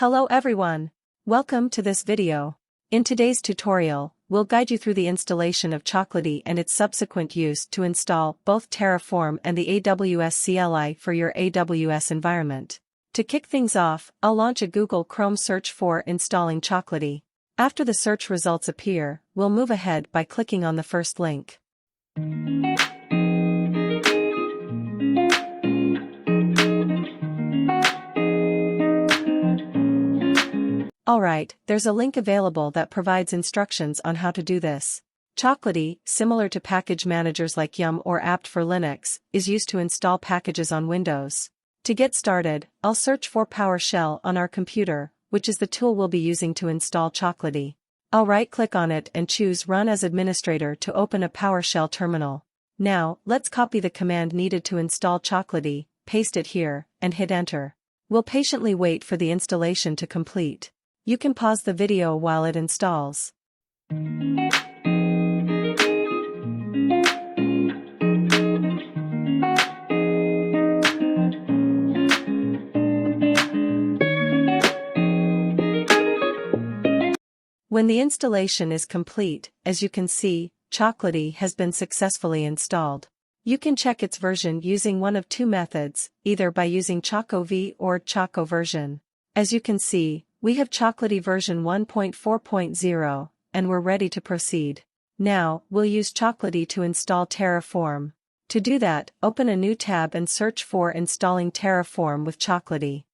Hello everyone! Welcome to this video. In today's tutorial, we'll guide you through the installation of Chocolatey and its subsequent use to install both Terraform and the AWS CLI for your AWS environment. To kick things off, I'll launch a Google Chrome search for installing Chocolatey. After the search results appear, we'll move ahead by clicking on the first link. Alright, there's a link available that provides instructions on how to do this. Chocolatey, similar to package managers like Yum or apt for Linux, is used to install packages on Windows. To get started, I'll search for PowerShell on our computer, which is the tool we'll be using to install Chocolatey. I'll right-click on it and choose Run as Administrator to open a PowerShell terminal. Now, let's copy the command needed to install Chocolatey, paste it here, and hit Enter. We'll patiently wait for the installation to complete. You can pause the video while it installs. When the installation is complete, as you can see, Chocolatey has been successfully installed. You can check its version using one of two methods, either by using ChocoV or Choco version. As you can see, we have Chocolatey version 1.4.0, and we're ready to proceed. Now, we'll use Chocolatey to install Terraform. To do that, open a new tab and search for installing Terraform with Chocolatey.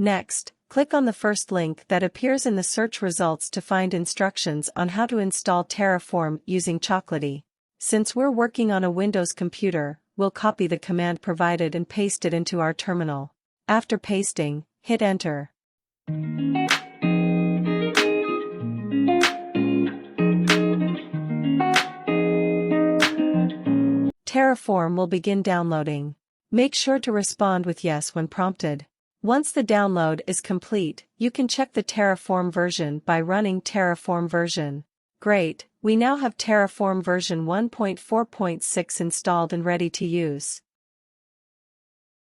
Next, click on the first link that appears in the search results to find instructions on how to install Terraform using Chocolatey. Since we're working on a Windows computer, we'll copy the command provided and paste it into our terminal. After pasting, hit Enter. Terraform will begin downloading. Make sure to respond with yes when prompted. Once the download is complete, you can check the Terraform version by running Terraform version. Great, we now have Terraform version 1.4.6 installed and ready to use.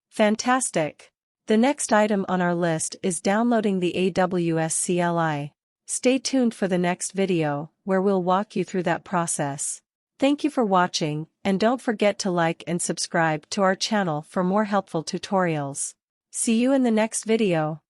Fantastic! The next item on our list is downloading the AWS CLI. Stay tuned for the next video, where we'll walk you through that process. Thank you for watching, and don't forget to like and subscribe to our channel for more helpful tutorials. See you in the next video.